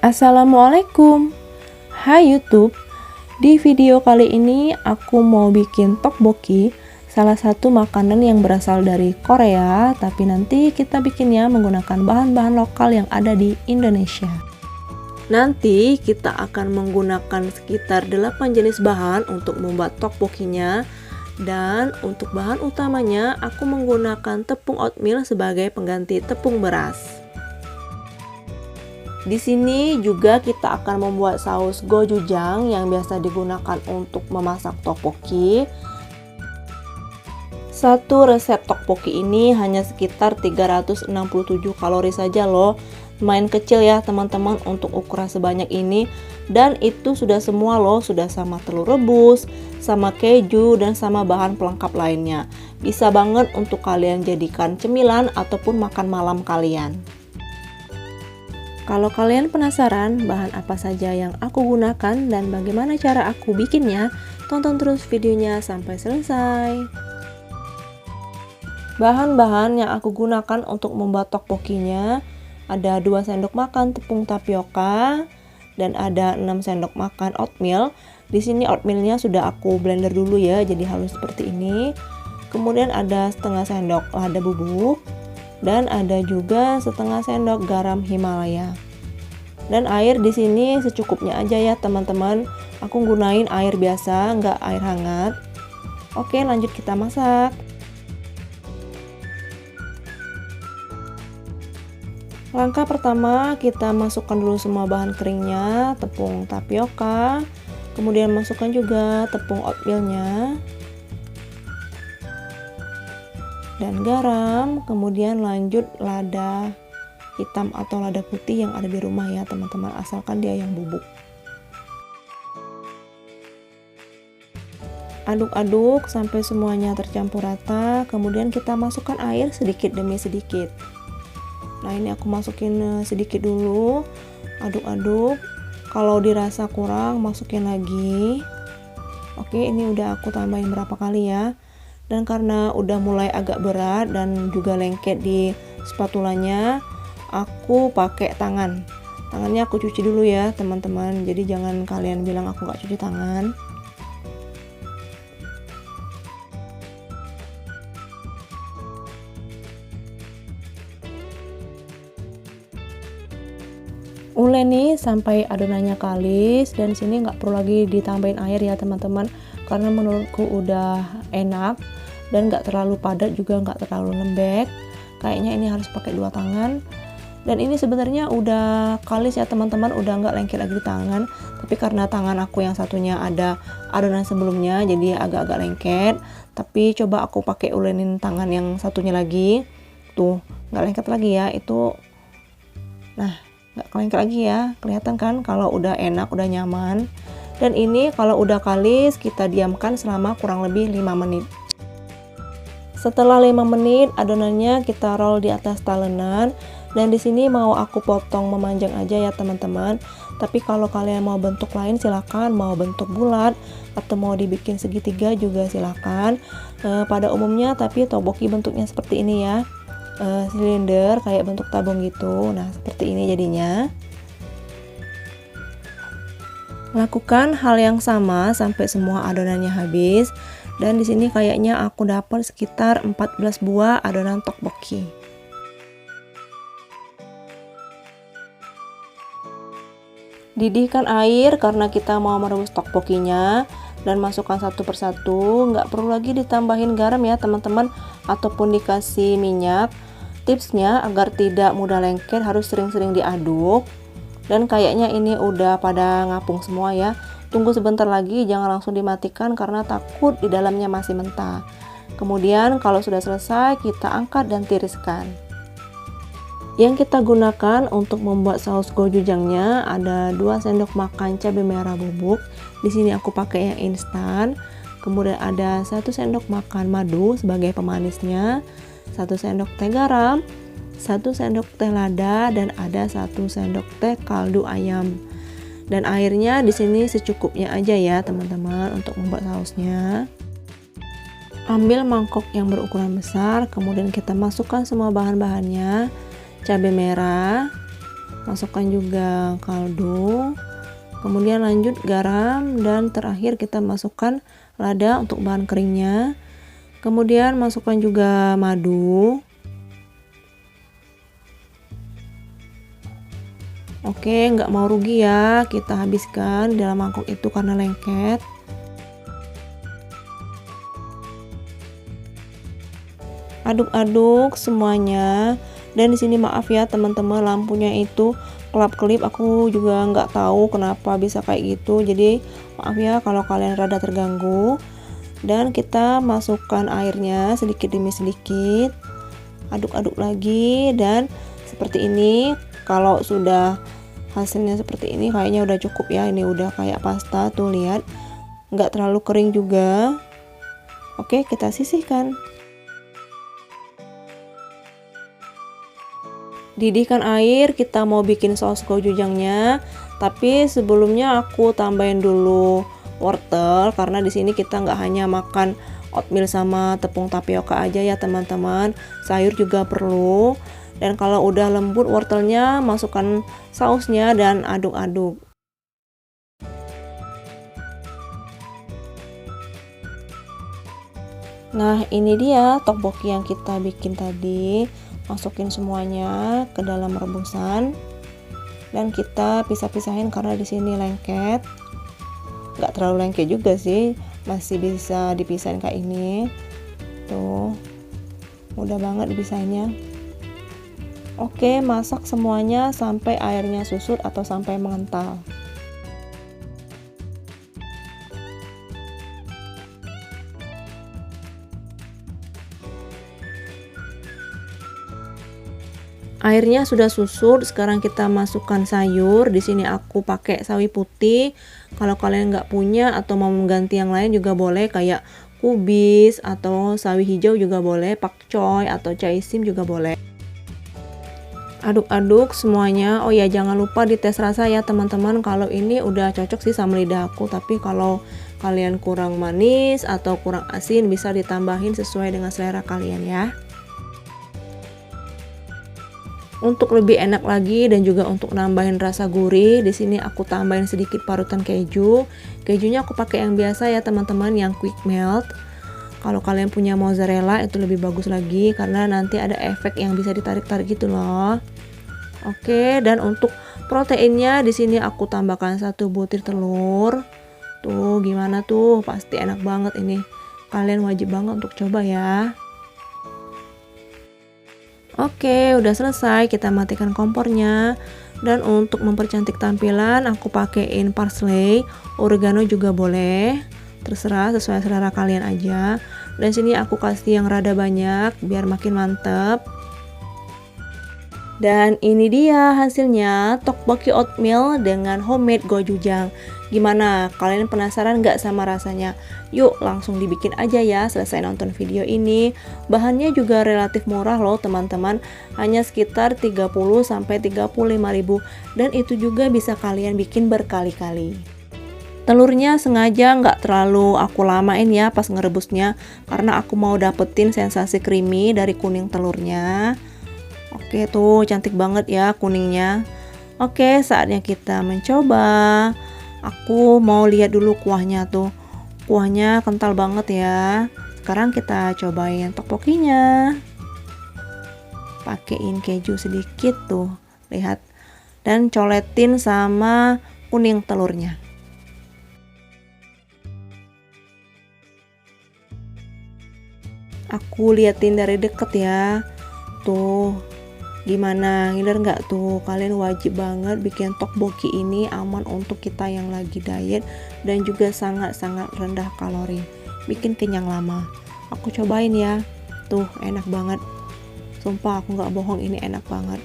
Assalamualaikum. Hai YouTube. Di video kali ini aku mau bikin tteokbokki, salah satu makanan yang berasal dari Korea, tapi nanti kita bikinnya menggunakan bahan-bahan lokal yang ada di Indonesia. Nanti kita akan menggunakan sekitar 8 jenis bahan untuk membuat tteokbokkinya, dan untuk bahan utamanya aku menggunakan tepung oatmeal sebagai pengganti tepung beras. Di sini juga kita akan membuat saus gochujang yang biasa digunakan untuk memasak tteokbokki. Satu resep tteokbokki ini hanya sekitar 367 kalori saja loh. Lumayan kecil ya teman-teman untuk ukuran sebanyak ini, dan itu sudah semua loh, sudah sama telur rebus, sama keju, dan sama bahan pelengkap lainnya. Bisa banget untuk kalian jadikan cemilan ataupun makan malam kalian. Kalau kalian penasaran bahan apa saja yang aku gunakan dan bagaimana cara aku bikinnya, tonton terus videonya sampai selesai. Bahan-bahan yang aku gunakan untuk membuat tteokbokkinya ada 2 sendok makan tepung tapioka dan ada 6 sendok makan oatmeal. Di sini oatmealnya sudah aku blender dulu ya, jadi halus seperti ini. Kemudian ada setengah sendok lada bubuk, dan ada juga setengah sendok garam Himalaya. Dan air di sini secukupnya aja ya teman-teman. Aku gunain air biasa, nggak air hangat. Oke, lanjut kita masak. Langkah pertama, kita masukkan dulu semua bahan keringnya, tepung tapioka, kemudian masukkan juga tepung oatmealnya, dan garam, kemudian lanjut lada hitam atau lada putih yang ada di rumah ya teman-teman, asalkan dia yang bubuk. Aduk-aduk sampai semuanya tercampur rata, kemudian kita masukkan air sedikit demi sedikit. Nah, ini aku masukin sedikit dulu, aduk-aduk. Kalau dirasa kurang, masukin lagi. Oke, ini udah aku tambahin berapa kali ya. Dan karena udah mulai agak berat dan juga lengket di spatulanya, aku pakai tangan. Tangannya aku cuci dulu ya teman-teman, jadi jangan kalian bilang aku nggak cuci tangan. Uleni sampai adonannya kalis, dan sini nggak perlu lagi ditambahin air ya teman-teman, karena menurutku udah enak dan nggak terlalu padat juga nggak terlalu lembek. Kayaknya ini harus pakai 2 tangan, dan ini sebenarnya udah kalis ya teman-teman, udah nggak lengket lagi di tangan, tapi karena tangan aku yang satunya ada adonan sebelumnya jadi agak-agak lengket. Tapi coba aku pakai ulenin tangan yang satunya lagi, tuh nggak lengket lagi ya itu. Nah, nggak lengket lagi ya, kelihatan kan kalau udah enak, udah nyaman. Dan ini kalau udah kalis kita diamkan selama kurang lebih 5 menit. Setelah 5 menit adonannya kita roll di atas talenan, dan di sini mau aku potong memanjang aja ya teman-teman. Tapi kalau kalian mau bentuk lain silakan, mau bentuk bulat atau mau dibikin segitiga juga silakan. Pada umumnya tapi tteokbokki bentuknya seperti ini ya. Silinder kayak bentuk tabung gitu. Nah, seperti ini jadinya. Lakukan hal yang sama sampai semua adonannya habis. Dan di sini kayaknya aku dapat sekitar 14 buah adonan tteokbokki. Didihkan air karena kita mau merebus tteokbokkinya, dan masukkan satu persatu. Nggak perlu lagi ditambahin garam ya teman-teman, ataupun dikasih minyak. Tipsnya agar tidak mudah lengket harus sering-sering diaduk. Dan kayaknya ini udah pada ngapung semua ya. Tunggu sebentar lagi, jangan langsung dimatikan karena takut di dalamnya masih mentah. Kemudian kalau sudah selesai kita angkat dan tiriskan. Yang kita gunakan untuk membuat saus gochujangnya ada 2 sendok makan cabai merah bubuk. Di sini aku pakai yang instan. Kemudian ada 1 sendok makan madu sebagai pemanisnya, 1 sendok teh garam, 1 sendok teh lada, dan ada 1 sendok teh kaldu ayam. Dan airnya di sini secukupnya aja ya teman-teman untuk membuat sausnya. Ambil mangkok yang berukuran besar, kemudian kita masukkan semua bahan-bahannya. Cabai merah, Masukkan juga kaldu, kemudian lanjut garam, dan terakhir kita masukkan lada untuk bahan keringnya. Kemudian masukkan juga madu. Oke, nggak mau rugi ya, kita habiskan di dalam mangkok itu karena lengket. Aduk-aduk semuanya. Dan di sini maaf ya teman-teman, lampunya itu kelap-kelip, aku juga nggak tahu kenapa bisa kayak gitu, jadi maaf ya kalau kalian rada terganggu. Dan kita masukkan airnya sedikit demi sedikit, aduk-aduk lagi, dan seperti ini. Kalau sudah hasilnya seperti ini kayaknya udah cukup ya, ini udah kayak pasta tuh, lihat nggak terlalu kering juga. Oke, kita sisihkan. Didihkan air, kita mau bikin saus gochujangnya, tapi sebelumnya aku tambahin dulu wortel karena di sini kita nggak hanya makan oatmeal sama tepung tapioka aja ya teman-teman, sayur juga perlu. Dan kalau udah lembut wortelnya, masukkan sausnya dan aduk-aduk. Nah, ini dia tteokbokki yang kita bikin tadi. Masukin semuanya ke dalam rebusan dan kita pisah-pisahin karena di sini lengket. Nggak terlalu lengket juga sih, masih bisa dipisahin kayak ini. Tuh, mudah banget dipisahinnya. Oke, masak semuanya sampai airnya susut atau sampai mengental. Airnya sudah susut, sekarang kita masukkan sayur. Di sini aku pakai sawi putih. Kalau kalian nggak punya atau mau mengganti yang lain juga boleh, kayak kubis atau sawi hijau juga boleh, pakcoy atau caisim juga boleh. Aduk-aduk semuanya. Oh ya, jangan lupa dites rasa ya teman-teman. Kalau ini udah cocok sih sama lidah aku, tapi kalau kalian kurang manis atau kurang asin bisa ditambahin sesuai dengan selera kalian ya. Untuk lebih enak lagi dan juga untuk nambahin rasa gurih, di sini aku tambahin sedikit parutan keju. Kejunya aku pakai yang biasa ya teman-teman, yang quick melt. Kalau kalian punya mozzarella itu lebih bagus lagi karena nanti ada efek yang bisa ditarik-tarik gitu loh. Oke, dan untuk proteinnya di sini aku tambahkan 1 butir telur. Tuh, gimana tuh? Pasti enak banget ini. Kalian wajib banget untuk coba ya. Oke, udah selesai, kita matikan kompornya. Dan untuk mempercantik tampilan aku pakein parsley, oregano juga boleh, terserah sesuai selera kalian aja. Dan sini aku kasih yang rada banyak biar makin mantep. Dan ini dia hasilnya tteokbokki oatmeal dengan homemade gochujang. Gimana? Kalian penasaran nggak sama rasanya? Yuk langsung dibikin aja ya selesai nonton video ini. Bahannya juga relatif murah loh teman-teman, hanya sekitar 30-35 ribu, dan itu juga bisa kalian bikin berkali-kali. Telurnya sengaja nggak terlalu aku lamain ya pas ngerebusnya, karena aku mau dapetin sensasi creamy dari kuning telurnya. Oke tuh, cantik banget ya kuningnya. Oke, saatnya kita mencoba. Aku mau lihat dulu kuahnya tuh. Kuahnya kental banget ya. Sekarang kita cobain tteokbokkinya. Pakein keju sedikit tuh, lihat. Dan coletin sama kuning telurnya. Aku liatin dari deket ya. Tuh, gimana, ngiler nggak tuh? Kalian wajib banget bikin tteokbokki ini, aman untuk kita yang lagi diet dan juga sangat-sangat rendah kalori, bikin kenyang lama. Aku cobain ya, tuh enak banget, sumpah aku nggak bohong, ini enak banget.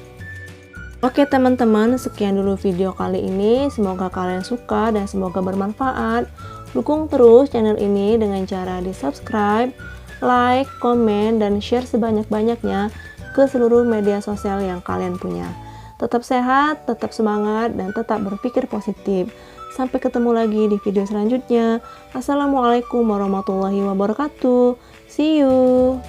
Oke teman-teman, sekian dulu video kali ini, semoga kalian suka dan semoga bermanfaat. Dukung terus channel ini dengan cara di subscribe, like, komen, dan share sebanyak-banyaknya ke seluruh media sosial yang kalian punya. Tetap sehat, tetap semangat, dan tetap berpikir positif. Sampai ketemu lagi di video selanjutnya. Assalamualaikum warahmatullahi wabarakatuh. See you.